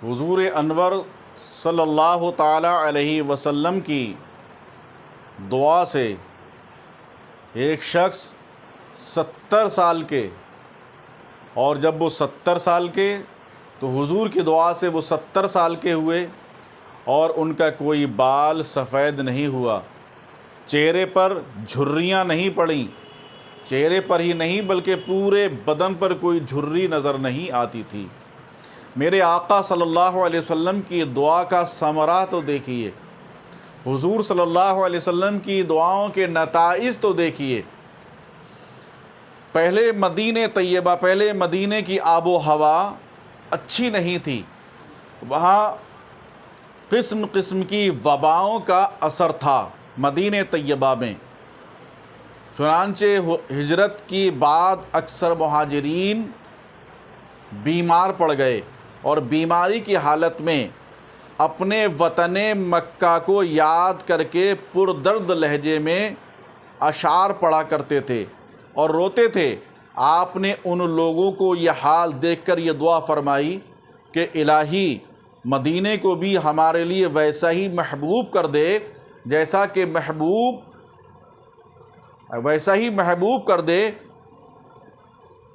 حضور انور صلی اللہ تعالی علیہ وسلم کی دعا سے ایک شخص 70 سال کے، اور جب وہ 70 سال کے تو حضور کی دعا سے وہ 70 سال کے ہوئے اور ان کا کوئی بال سفید نہیں ہوا، چہرے پر جھریاں نہیں پڑیں، چہرے پر ہی نہیں بلکہ پورے بدن پر کوئی جھری نظر نہیں آتی تھی۔ میرے آقا صلی اللہ علیہ وسلم کی دعا کا ثمرہ تو دیکھیے، حضور صلی اللہ علیہ وسلم کی دعاؤں کے نتائج تو دیکھیے۔ پہلے مدینہ طیبہ، پہلے مدینہ کی آب و ہوا اچھی نہیں تھی، وہاں قسم قسم کی وباؤں کا اثر تھا مدینہ طیبہ میں۔ چنانچہ ہجرت کی بعد اکثر مہاجرین بیمار پڑ گئے اور بیماری کی حالت میں اپنے وطن مکہ کو یاد کر کے پردرد لہجے میں اشعار پڑھا کرتے تھے اور روتے تھے۔ آپ نے ان لوگوں کو یہ حال دیکھ کر یہ دعا فرمائی کہ الہی مدینہ کو بھی ہمارے لیے ویسا ہی محبوب کر دے کر دے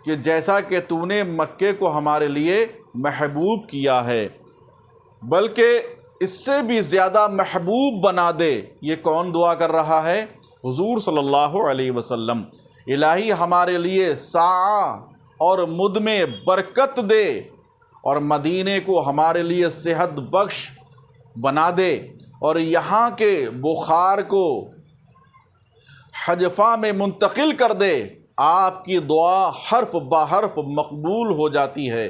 کہ جیسا کہ تو نے مکے کو ہمارے لیے محبوب کیا ہے، بلکہ اس سے بھی زیادہ محبوب بنا دے۔ یہ کون دعا کر رہا ہے؟ حضور صلی اللہ علیہ وسلم۔ الہی ہمارے لیے ساعہ اور مد میں برکت دے اور مدینے کو ہمارے لیے صحت بخش بنا دے، اور یہاں کے بخار کو حجفہ میں منتقل کر دے۔ آپ کی دعا حرف بحرف مقبول ہو جاتی ہے،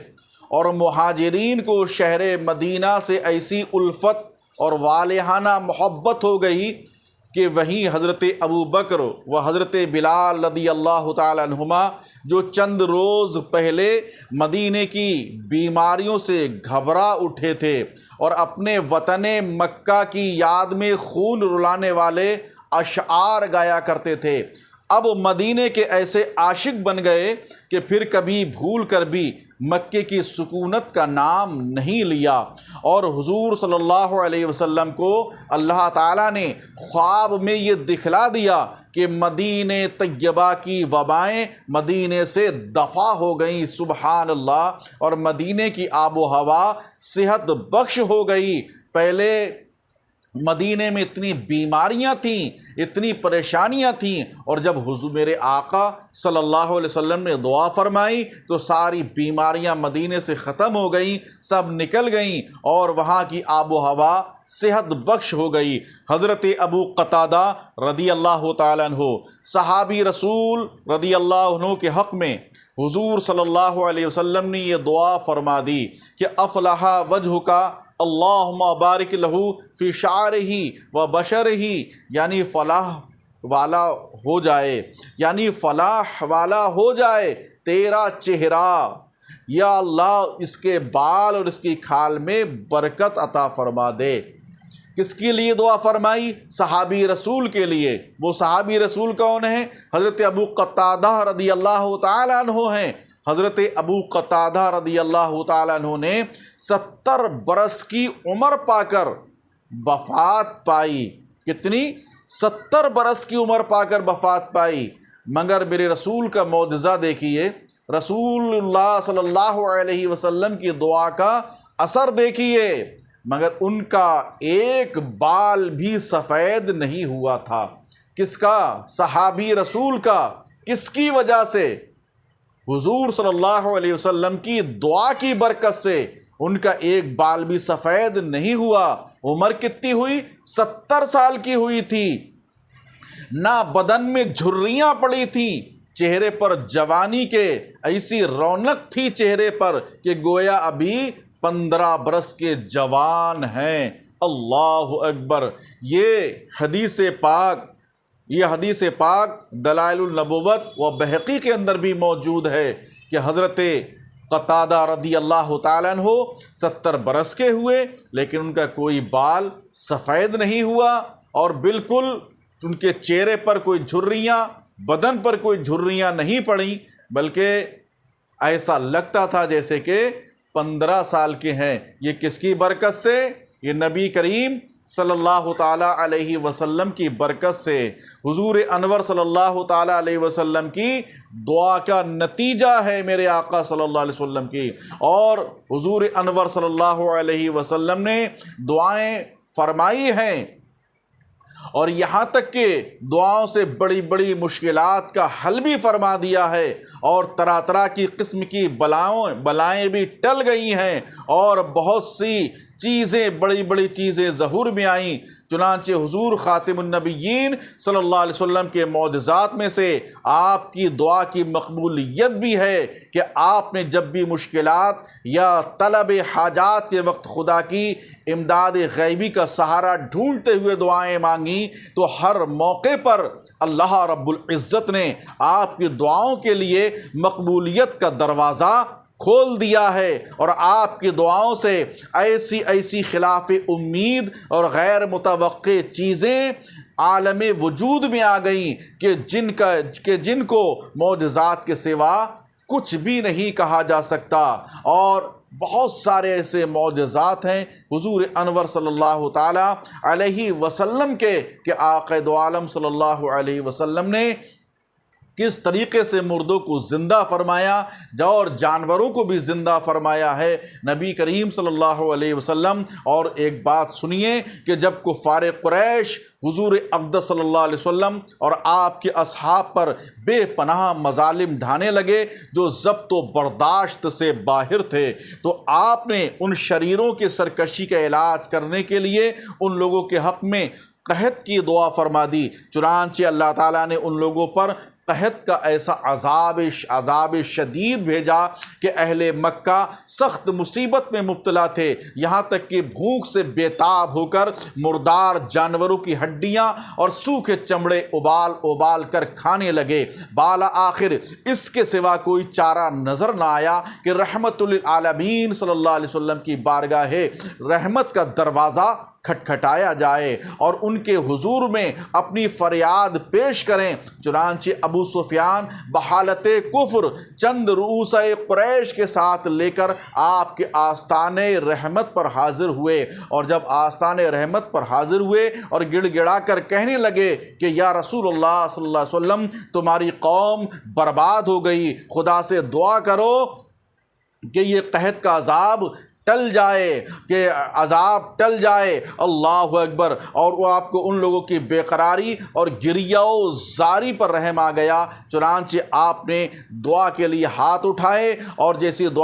اور مہاجرین کو شہر مدینہ سے ایسی الفت اور والہانہ محبت ہو گئی کہ وہیں حضرت ابو بکر و حضرت بلال رضی اللہ تعالی عنہما، جو چند روز پہلے مدینے کی بیماریوں سے گھبرا اٹھے تھے اور اپنے وطن مکہ کی یاد میں خون رلانے والے اشعار گایا کرتے تھے، اب مدینے کے ایسے عاشق بن گئے کہ پھر کبھی بھول کر بھی مکے کی سکونت کا نام نہیں لیا۔ اور حضور صلی اللہ علیہ وسلم کو اللہ تعالیٰ نے خواب میں یہ دکھلا دیا کہ مدینہ طیبہ کی وبائیں مدینے سے دفع ہو گئیں، سبحان اللہ، اور مدینے کی آب و ہوا صحت بخش ہو گئی۔ پہلے مدینے میں اتنی بیماریاں تھیں، اتنی پریشانیاں تھیں، اور جب حضور میرے آقا صلی اللہ علیہ وسلم نے دعا فرمائی تو ساری بیماریاں مدینے سے ختم ہو گئیں، سب نکل گئیں، اور وہاں کی آب و ہوا صحت بخش ہو گئی۔ حضرت ابو قتادہ رضی اللہ تعالیٰ عنہ، صحابی رسول رضی اللہ عنہ کے حق میں حضور صلی اللہ علیہ وسلم نے یہ دعا فرما دی کہ افلح وجہک اللہم بارک لہ فی شعرہ و بشرہ، یعنی فلاح والا ہو جائے، یعنی فلاح والا ہو جائے تیرا چہرہ، یا اللہ اس کے بال اور اس کی کھال میں برکت عطا فرما دے۔ کس کے لیے دعا فرمائی؟ صحابی رسول کے لیے۔ وہ صحابی رسول کون ہیں؟ حضرت ابو قتادہ رضی اللہ تعالیٰ عنہ ہیں۔ حضرت ابو قتادہ رضی اللہ تعالیٰ عنہ نے 70 برس کی عمر پا کر وفات پائی۔ کتنی؟ 70 برس کی عمر پا کر وفات پائی، مگر میرے رسول کا معجزہ دیکھیے، رسول اللہ صلی اللہ علیہ وسلم کی دعا کا اثر دیکھیے، مگر ان کا ایک بال بھی سفید نہیں ہوا تھا۔ کس کا؟ صحابی رسول کا۔ کس کی وجہ سے؟ حضور صلی اللہ علیہ وسلم کی دعا کی برکت سے ان کا ایک بال بھی سفید نہیں ہوا۔ عمر کتنی ہوئی؟ 70 سال کی ہوئی تھی، نہ بدن میں جھریاں پڑی تھیں، چہرے پر جوانی کے ایسی رونق تھی چہرے پر کہ گویا ابھی 15 برس کے جوان ہیں۔ اللہ اکبر۔ یہ حدیث پاک دلائل النبوت و بہقی کے اندر بھی موجود ہے کہ حضرت قتادہ رضی اللہ تعالیٰ عنہ 70 برس کے ہوئے لیکن ان کا کوئی بال سفید نہیں ہوا، اور بالکل ان کے چہرے پر کوئی جھریاں، بدن پر کوئی جھریاں نہیں پڑیں، بلکہ ایسا لگتا تھا جیسے کہ 15 سال کے ہیں۔ یہ کس کی برکت سے؟ یہ نبی کریم صلی اللہ تعالیٰ علیہ وسلم کی برکت سے، حضور انور صلی اللہ تعالیٰ علیہ وسلم کی دعا کا نتیجہ ہے میرے آقا صلی اللہ علیہ وسلم کی۔ اور حضور انور صلی اللہ علیہ وسلم نے دعائیں فرمائی ہیں، اور یہاں تک کہ دعاؤں سے بڑی بڑی مشکلات کا حل بھی فرما دیا ہے، اور طرح طرح کی قسم کی بلائیں بھی ٹل گئی ہیں، اور بہت سی چیزیں بڑی بڑی چیزیں ظہور میں آئیں۔ چنانچہ حضور خاتم النبیین صلی اللہ علیہ وسلم کے معجزات میں سے آپ کی دعا کی مقبولیت بھی ہے کہ آپ نے جب بھی مشکلات یا طلب حاجات کے وقت خدا کی امداد غیبی کا سہارا ڈھونڈتے ہوئے دعائیں مانگی تو ہر موقع پر اللہ رب العزت نے آپ کی دعاؤں کے لیے مقبولیت کا دروازہ کھول دیا ہے، اور آپ کی دعاؤں سے ایسی خلاف امید اور غیر متوقع چیزیں عالم وجود میں آ گئیں کہ جن کو معجزات کے سوا کچھ بھی نہیں کہا جا سکتا۔ اور بہت سارے ایسے معجزات ہیں حضور انور صلی اللہ تعالیٰ علیہ وسلم کے کہ آقا دو عالم صلی اللہ علیہ وسلم نے کس طریقے سے مردوں کو زندہ فرمایا اور جانوروں کو بھی زندہ فرمایا ہے نبی کریم صلی اللہ علیہ وسلم۔ اور ایک بات سنیے کہ جب کفار قریش حضور اقدس صلی اللہ علیہ وسلم اور آپ کے اصحاب پر بے پناہ مظالم ڈھانے لگے جو ضبط و برداشت سے باہر تھے، تو آپ نے ان شریروں کی سرکشی کا علاج کرنے کے لیے ان لوگوں کے حق میں قحط کی دعا فرما دی۔ چنانچہ اللہ تعالیٰ نے ان لوگوں پر قحط کا ایسا عذاب شدید بھیجا کہ اہل مکہ سخت مصیبت میں مبتلا تھے، یہاں تک کہ بھوک سے بیتاب ہو کر مردار جانوروں کی ہڈیاں اور سوکھے چمڑے ابال کر کھانے لگے۔ بالا آخر اس کے سوا کوئی چارہ نظر نہ آیا کہ رحمت للعالمین صلی اللہ علیہ وسلم کی بارگاہ رحمت کا دروازہ کھٹکھٹایا جائے اور ان کے حضور میں اپنی فریاد پیش کریں۔ چنانچہ ابو سفیان بحالت کفر چند رؤوس قریش کے ساتھ لے کر آپ کے آستان رحمت پر حاضر ہوئے، اور جب آستان رحمت پر حاضر ہوئے اور گڑ گڑا کر کہنے لگے کہ یا رسول اللہ صلی اللہ علیہ وسلم تمہاری قوم برباد ہو گئی، خدا سے دعا کرو کہ یہ قحط کا عذاب ٹل جائے، اللہ اکبر۔ اور وہ آپ کو ان لوگوں کی بے قراری اور گریہ و زاری پر رحم آ گیا۔ چنانچہ آپ نے دعا کے لیے ہاتھ اٹھائے اور جیسی دعا